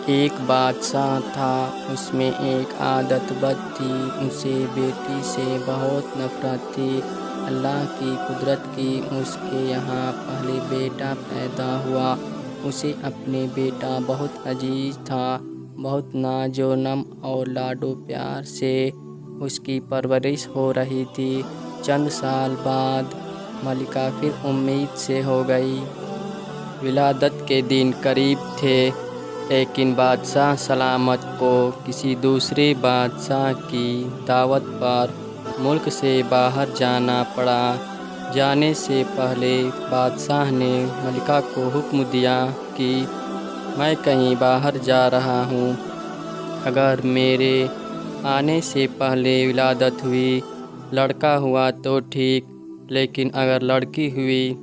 ایک بادشاہ تھا، اس میں ایک عادت بد تھی، اسے بیٹی سے بہت نفرت تھی۔ اللہ کی قدرت کی اس کے یہاں پہلے بیٹا پیدا ہوا۔ اسے اپنے بیٹا بہت عزیز تھا، بہت ناز و نم اور لاڈ و پیار سے اس کی پرورش ہو رہی تھی۔ چند سال بعد ملکہ پھر امید سے ہو گئی۔ ولادت کے دن قریب تھے، لیکن بادشاہ سلامت کو کسی دوسرے بادشاہ کی دعوت پر ملک سے باہر جانا پڑا۔ جانے سے پہلے بادشاہ نے ملکہ کو حکم دیا کہ میں کہیں باہر جا رہا ہوں، اگر میرے آنے سے پہلے ولادت ہوئی، لڑکا ہوا تو ٹھیک، لیکن اگر لڑکی ہوئی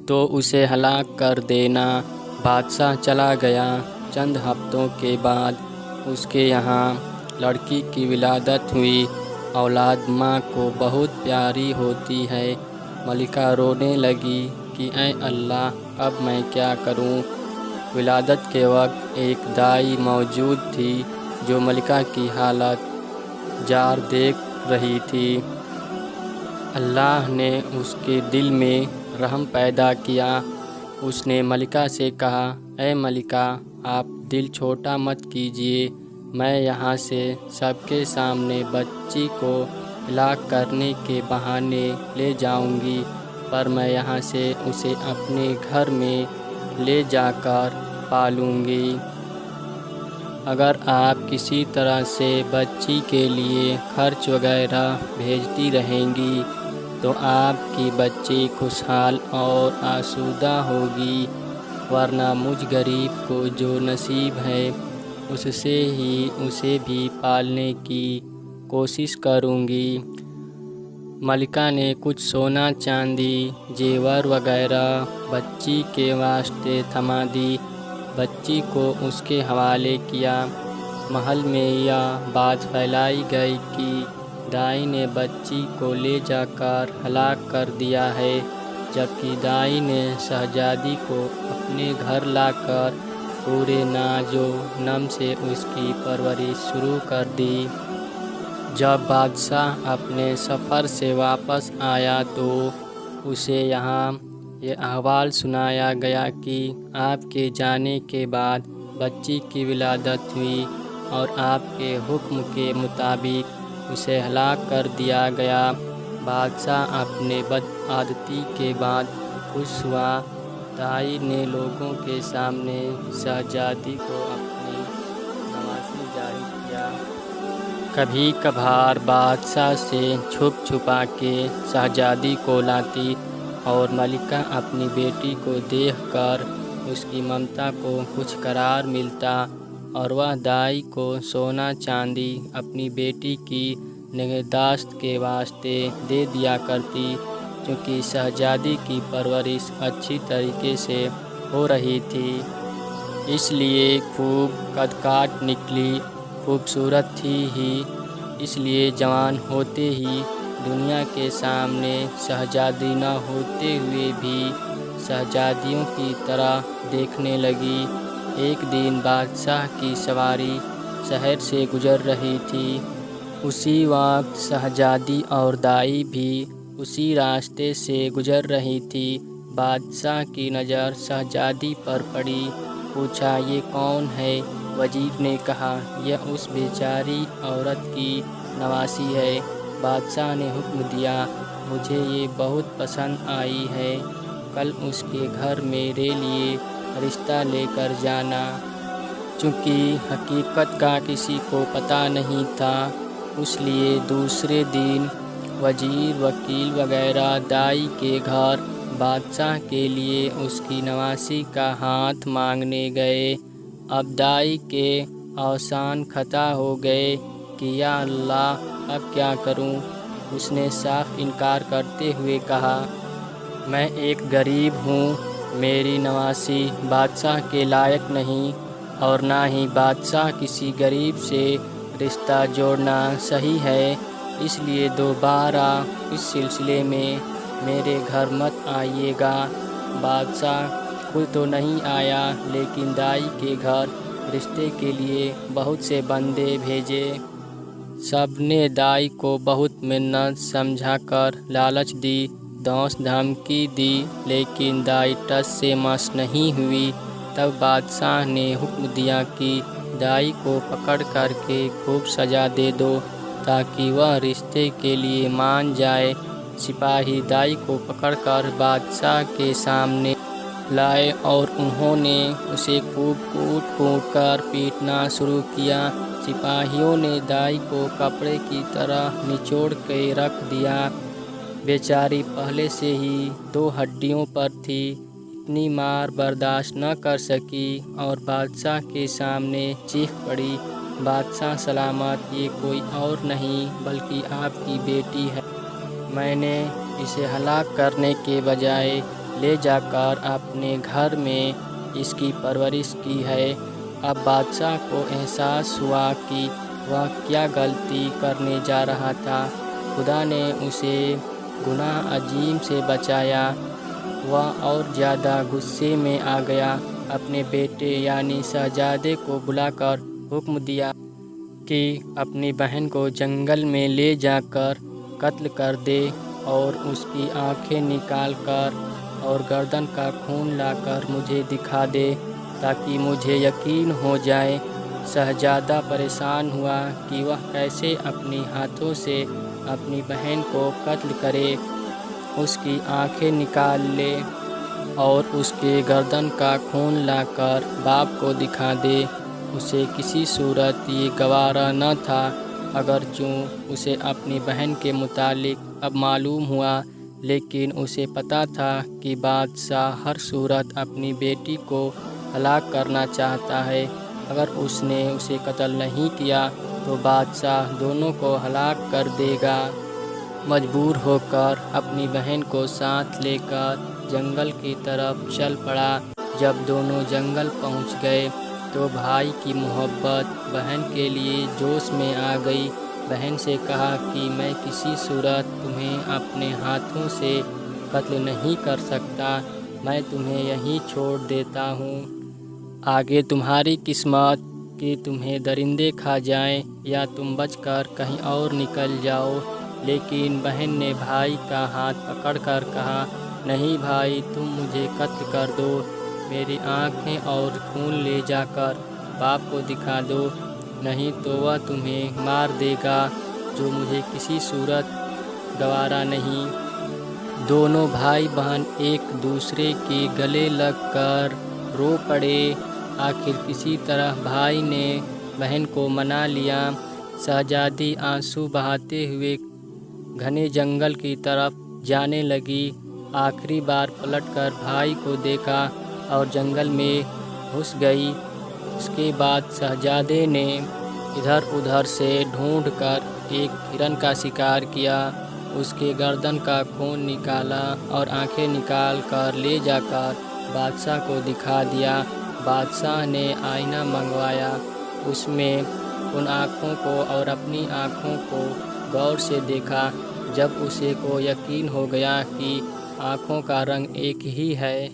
تو اسے ہلاک کر دینا۔ بادشاہ چلا گیا۔ چند ہفتوں کے بعد اس کے یہاں لڑکی کی ولادت ہوئی۔ اولاد ماں کو بہت پیاری ہوتی ہے۔ ملکہ رونے لگی کہ اے اللہ، اب میں کیا کروں؟ ولادت کے وقت ایک دائی موجود تھی جو ملکہ کی حالت جار دیکھ رہی تھی۔ اللہ نے اس کے دل میں رحم پیدا کیا۔ اس نے ملکہ سے کہا، اے ملکہ، آپ دل چھوٹا مت کیجیے، میں یہاں سے سب کے سامنے بچی کو ہلاک کرنے کے بہانے لے جاؤں گی، پر میں یہاں سے اسے اپنے گھر میں لے جا کر پالوں گی۔ اگر آپ کسی طرح سے بچی کے لیے خرچ وغیرہ بھیجتی رہیں گی تو آپ کی بچی خوشحال اور آسودہ ہوگی، ورنہ مجھ غریب کو جو نصیب ہے اس سے ہی اسے بھی پالنے کی کوشش کروں گی۔ ملکہ نے کچھ سونا چاندی زیور وغیرہ بچی کے واسطے تھما دی، بچی کو اس کے حوالے کیا۔ محل میں یہ بات پھیلائی گئی کہ دائی نے بچی کو لے جا کر ہلاک کر دیا ہے، جبکہ دائی نے شہزادی کو اپنے گھر لا کر پورے ناز و نم سے اس کی پرورش شروع کر دی۔ جب بادشاہ اپنے سفر سے واپس آیا تو اسے یہاں یہ احوال سنایا گیا کہ آپ کے جانے کے بعد بچی کی ولادت ہوئی اور آپ کے حکم کے مطابق اسے ہلاک کر دیا گیا۔ بادشاہ اپنے بدعادتی کے بعد خوش ہوا۔ دائی نے لوگوں کے سامنے شہزادی کو اپنی نوازی ظاہر کیا۔ کبھی کبھار بادشاہ سے چھپ چھپا کے شہزادی کو لاتی اور ملکہ اپنی بیٹی کو دیکھ کر اس کی ممتا کو کچھ قرار ملتا اور وہ دائی کو سونا چاندی اپنی بیٹی کی نگہداشت کے واسطے دے دیا کرتی، چونکہ شہزادی کی پرورش اچھی طریقے سے ہو رہی تھی، اس لیے خوب قد کاٹ نکلی، خوبصورت تھی ہی، اس لیے جوان ہوتے ہی دنیا کے سامنے شہزادی نہ ہوتے ہوئے بھی شہزادیوں کی طرح دیکھنے لگی۔ ایک دن بادشاہ کی سواری شہر سے گزر رہی تھی۔ اسی وقت شہزادی اور دائی بھی اسی راستے سے گزر رہی تھی۔ بادشاہ کی نظر شہزادی پر پڑی، پوچھا، یہ کون ہے؟ وزیر نے کہا، یہ اس بیچاری عورت کی نواسی ہے۔ بادشاہ نے حکم دیا، مجھے یہ بہت پسند آئی ہے، کل اس کے گھر میرے لیے رشتہ لے کر جانا۔ چونکہ حقیقت کا کسی کو پتہ نہیں تھا، اس لیے دوسرے دن وزیر، وکیل وغیرہ دائی کے گھر بادشاہ کے لیے اس کی نواسی کا ہاتھ مانگنے گئے۔ اب دائی کے اوزان خطا ہو گئے کہ یا اللہ، اب کیا کروں؟ اس نے صاف انکار کرتے ہوئے کہا، میں ایک غریب ہوں، میری نواسی بادشاہ کے لائق نہیں، اور نہ ہی بادشاہ کسی غریب سے رشتہ جوڑنا صحیح ہے، اس لیے دوبارہ اس سلسلے میں میرے گھر مت آئیے گا۔ بادشاہ خود تو نہیں آیا، لیکن دائی کے گھر رشتے کے لیے بہت سے بندے بھیجے۔ سب نے دائی کو بہت منت سمجھا کر لالچ دی، دھوس دھمکی دی، لیکن دائی ٹس سے مس نہیں ہوئی۔ تب بادشاہ نے حکم دیا کہ دائی کو پکڑ کر کے خوب سزا دے دو تاکہ وہ رشتے کے لیے مان جائے۔ سپاہی دائی کو پکڑ کر بادشاہ کے سامنے لائے اور انہوں نے اسے خوب کوٹ کوٹ کر پیٹنا شروع کیا۔ سپاہیوں نے دائی کو کپڑے کی طرح نچوڑ کے رکھ دیا۔ بیچاری پہلے سے ہی 2 ہڈیوں پر تھی، اتنی مار برداشت نہ کر سکی اور بادشاہ کے سامنے چیخ پڑی، بادشاہ سلامت، یہ کوئی اور نہیں بلکہ آپ کی بیٹی ہے۔ میں نے اسے ہلاک کرنے کے بجائے لے جا کر اپنے گھر میں اس کی پرورش کی ہے۔ اب بادشاہ کو احساس ہوا کہ وہ کیا غلطی کرنے جا رہا تھا۔ خدا نے اسے گناہ عظیم سے بچایا۔ وہ اور زیادہ غصے میں آ گیا، اپنے بیٹے یعنی شہزادے کو بلا کر حکم دیا کہ اپنی بہن کو جنگل میں لے جا کر قتل کر دے اور اس کی آنکھیں نکال کر اور گردن کا خون لا کر مجھے دکھا دے تاکہ مجھے یقین ہو جائے۔ شہزادہ پریشان ہوا کہ وہ کیسے اپنے ہاتھوں سے اپنی بہن کو قتل کرے، اس کی آنکھیں نکال لے اور اس کے گردن کا خون لا کر باپ کو دکھا دے۔ اسے کسی صورت یہ گوارا نہ تھا، اگرچہ اسے اپنی بہن کے متعلق اب معلوم ہوا، لیکن اسے پتہ تھا کہ بادشاہ ہر صورت اپنی بیٹی کو ہلاک کرنا چاہتا ہے۔ اگر اس نے اسے قتل نہیں کیا تو بادشاہ دونوں کو ہلاک کر دے گا۔ مجبور ہو کر اپنی بہن کو ساتھ لے کر جنگل کی طرف چل پڑا۔ جب دونوں جنگل پہنچ گئے تو بھائی کی محبت بہن کے لیے جوش میں آ گئی۔ بہن سے کہا کہ میں کسی صورت تمہیں اپنے ہاتھوں سے قتل نہیں کر سکتا، میں تمہیں یہیں چھوڑ دیتا ہوں۔ آگے تمہاری قسمت کہ تمہیں درندے کھا جائیں یا تم بچ کر کہیں اور نکل جاؤ۔ لیکن بہن نے بھائی کا ہاتھ پکڑ کر کہا، نہیں بھائی، تم مجھے قتل کر دو، میری آنکھیں اور خون لے جا کر باپ کو دکھا دو، نہیں تو وہ تمہیں مار دے گا، جو مجھے کسی صورت گوارا نہیں۔ دونوں بھائی بہن ایک دوسرے کے گلے لگ کر رو پڑے۔ آخر کسی طرح بھائی نے بہن کو منا لیا۔ شہزادی آنسو بہاتے ہوئے گھنے جنگل کی طرف جانے لگی۔ آخری بار پلٹ کر بھائی کو دیکھا اور جنگل میں گھس گئی۔ اس کے بعد شہزادے نے ادھر ادھر سے ڈھونڈ کر ایک ہرن کا شکار کیا، اس کے گردن کا خون نکالا اور آنکھیں نکال کر لے جا کر بادشاہ کو دکھا دیا۔ بادشاہ نے آئینہ منگوایا، اس میں ان آنکھوں کو اور اپنی آنکھوں کو غور سے دیکھا۔ جب اسے کو یقین ہو گیا کہ آنکھوں کا رنگ ایک ہی ہے،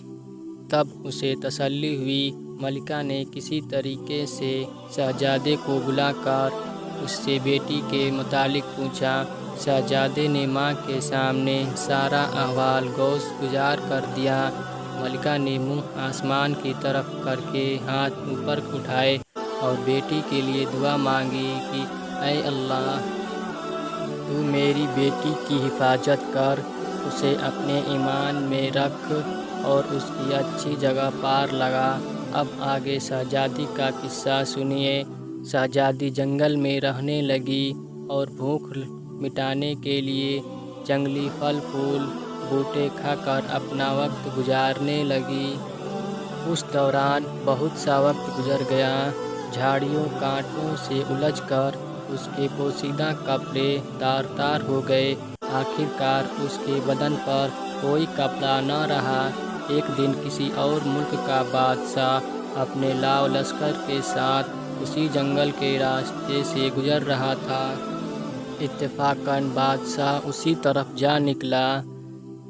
تب اسے تسلی ہوئی۔ ملکہ نے کسی طریقے سے شہزادے کو بلا کر اس سے بیٹی کے متعلق پوچھا۔ شہزادے نے ماں کے سامنے سارا احوال گزار کر دیا۔ ملکہ نے منہ آسمان کی طرف کر کے ہاتھ اوپر اٹھائے اور بیٹی کے لیے دعا مانگی کہ اے اللہ، تو میری بیٹی کی حفاظت کر، اسے اپنے ایمان میں رکھ اور اس کی اچھی جگہ پار لگا۔ اب آگے شہزادی کا قصہ سنیے۔ شہزادی جنگل میں رہنے لگی اور بھوک مٹانے کے لیے جنگلی پھل پھول بوٹے کھا کر اپنا وقت گزارنے لگی۔ اس دوران بہت سا وقت گزر گیا۔ جھاڑیوں کانٹوں سے الجھ کر اس کے پوشیدہ کپڑے تار تار ہو گئے۔ آخر کار اس کے بدن پر کوئی کپڑا نہ رہا۔ ایک دن کسی اور ملک کا بادشاہ اپنے لاؤ لشکر کے ساتھ اسی جنگل کے راستے سے گزر رہا تھا۔ اتفاقاً بادشاہ اسی طرف جا نکلا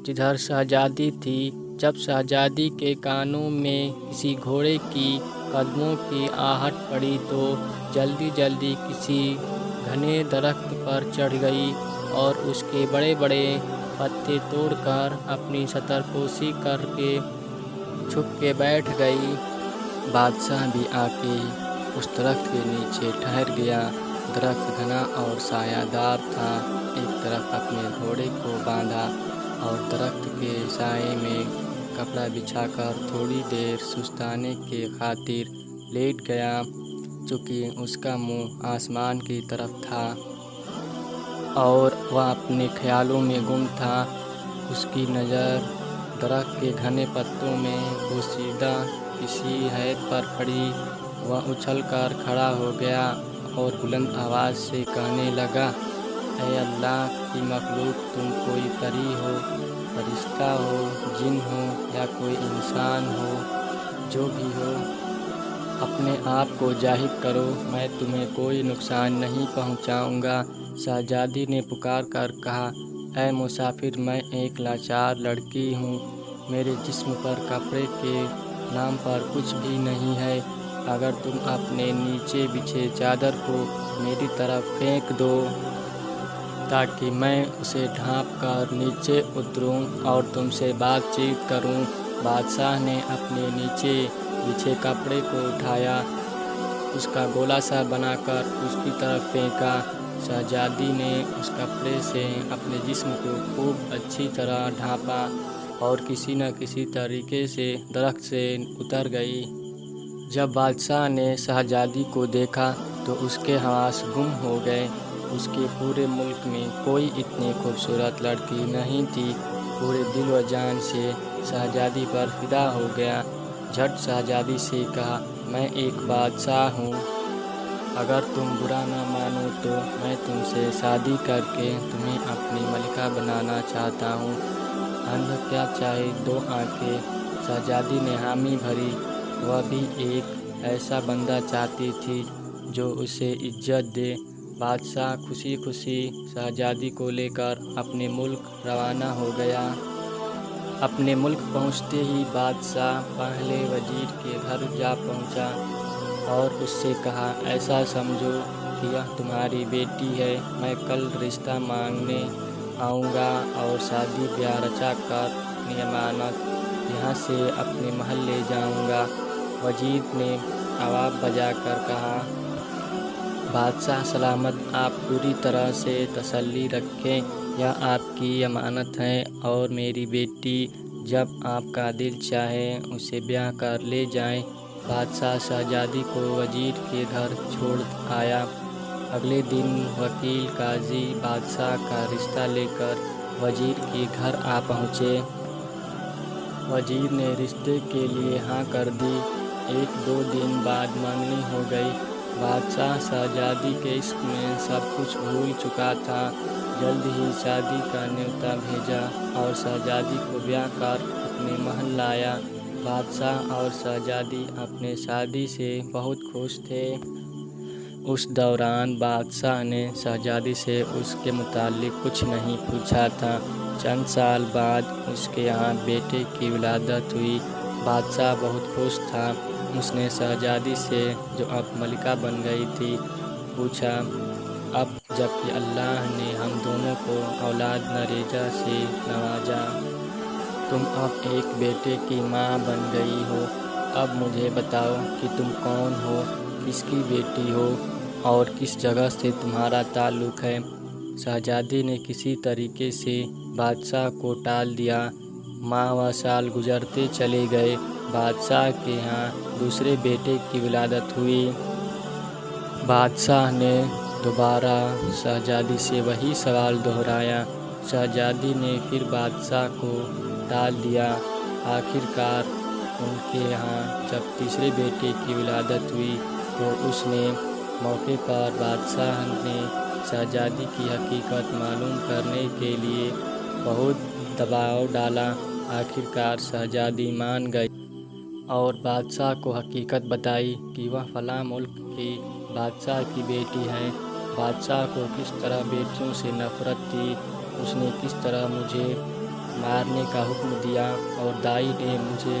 جدھر شہزادی تھی۔ جب شہزادی کے کانوں میں کسی گھوڑے کی قدموں کی آہٹ پڑی تو جلدی جلدی کسی گھنے درخت پر چڑھ گئی اور اس کے بڑے بڑے پتے توڑ کر اپنی سترپوشی کر کے چھپ کے بیٹھ گئی۔ بادشاہ بھی آ کے اس درخت کے نیچے ٹھہر گیا۔ درخت گھنا اور سایہ دار تھا۔ ایک طرف اپنے گھوڑے کو باندھا اور درخت کے سائے میں کپڑا بچھا کر تھوڑی دیر سستانے کے خاطر لیٹ گیا۔ چونکہ اس کا منہ آسمان کی طرف تھا اور وہ اپنے خیالوں میں گم تھا، اس کی نظر درخت کے گھنے پتوں میں پوشیدہ کسی حیرت پر پڑی۔ وہ اچھل کر کھڑا ہو گیا اور بلند آواز سے کہنے لگا، اے اللہ کی مخلوق، تم کوئی پری ہو، فرشتہ ہو، جن ہو یا کوئی انسان ہو، جو بھی ہو، اپنے آپ کو ظاہر کرو، میں تمہیں کوئی نقصان نہیں پہنچاؤں گا۔ شہزادی نے پکار کر کہا، اے مسافر، میں ایک لاچار لڑکی ہوں، میرے جسم پر کپڑے کے نام پر کچھ بھی نہیں ہے، اگر تم اپنے نیچے بچھے چادر کو میری طرف پھینک دو تاکہ میں اسے ڈھانپ کر نیچے اتروں اور تم سے بات چیت کروں۔ بادشاہ نے اپنے نیچے بچھے کپڑے کو اٹھایا، اس کا گولا سا بنا کر اس کی طرف پھینکا۔ شہزادی نے اس کپڑے سے اپنے جسم کو خوب اچھی طرح ڈھانپا اور کسی نہ کسی طریقے سے درخت سے اتر گئی۔ جب بادشاہ نے شہزادی کو دیکھا تو اس کے حواس گم ہو گئے۔ اس کے پورے ملک میں کوئی اتنی خوبصورت لڑکی نہیں تھی۔ پورے دل و جان سے شہزادی پر فدا ہو گیا۔ جھٹ شہزادی سے کہا، میں ایک بادشاہ ہوں، اگر تم برا نہ مانو تو میں تم سے شادی کر کے تمہیں اپنی ملکہ بنانا چاہتا ہوں۔ اندھا کیا چاہے دو آنکھیں۔ شہزادی نے حامی بھری۔ وہ بھی ایک ایسا بندہ چاہتی تھی جو اسے عزت دے۔ بادشاہ خوشی خوشی شہزادی کو لے کر اپنے ملک روانہ ہو گیا۔ اپنے ملک پہنچتے ہی بادشاہ پہلے وزیر کے گھر جا پہنچا اور اس سے کہا، ایسا سمجھو کہ یہ تمہاری بیٹی ہے، میں کل رشتہ مانگنے آؤں گا اور شادی بیاہ رچا کر اپنی امانت یہاں سے اپنے محل لے جاؤں گا۔ وزیر نے آواز بجا کر کہا، بادشاہ سلامت، آپ پوری طرح سے تسلی رکھیں، یہ آپ کی امانت ہے اور میری بیٹی جب آپ کا دل چاہے اسے بیاہ کر لے جائیں۔ بادشاہ شہزادی کو وزیر کے گھر چھوڑ آیا۔ اگلے دن وکیل قاضی بادشاہ کا رشتہ لے کر وزیر کے گھر آ پہنچے۔ وزیر نے رشتے کے لیے ہاں کر دی۔ ایک دو دن بعد منگنی ہو گئی۔ بادشاہ شہزادی کے عشق میں سب کچھ بھول چکا تھا۔ جلد ہی شادی کا نیوتا بھیجا اور شہزادی کو بیاہ کر اپنے محل لایا۔ بادشاہ اور شہزادی اپنے شادی سے بہت خوش تھے۔ اس دوران بادشاہ نے شہزادی سے اس کے متعلق کچھ نہیں پوچھا تھا۔ چند سال بعد اس کے یہاں بیٹے کی ولادت ہوئی۔ بادشاہ بہت خوش تھا۔ اس نے شہزادی سے، جو اب ملکہ بن گئی تھی، پوچھا، اب جب کہ اللہ نے ہم دونوں کو اولاد نریجہ سے نوازا، تم اب ایک بیٹے کی ماں بن گئی ہو، اب مجھے بتاؤ کہ تم کون ہو، کس کی بیٹی ہو اور کس جگہ سے تمہارا تعلق ہے۔ شہزادی نے کسی طریقے سے بادشاہ کو ٹال دیا۔ ماہ و سال گزرتے چلے گئے۔ بادشاہ کے یہاں دوسرے بیٹے کی ولادت ہوئی۔ بادشاہ نے دوبارہ شہزادی سے وہی سوال دہرایا۔ شہزادی نے پھر بادشاہ کو ٹال دیا۔ آخر کار ان کے یہاں جب تیسرے بیٹے کی ولادت ہوئی تو اس نے موقع پر بادشاہ نے شہزادی کی حقیقت معلوم کرنے کے لیے بہت دباؤ ڈالا۔ آخر کار شہزادی مان گئی اور بادشاہ کو حقیقت بتائی کہ وہ فلاں ملک کی بادشاہ کی بیٹی ہے۔ بادشاہ کو کس طرح بیٹیوں سے نفرت تھی، اس نے کس طرح مجھے مارنے کا حکم دیا اور دائی نے مجھے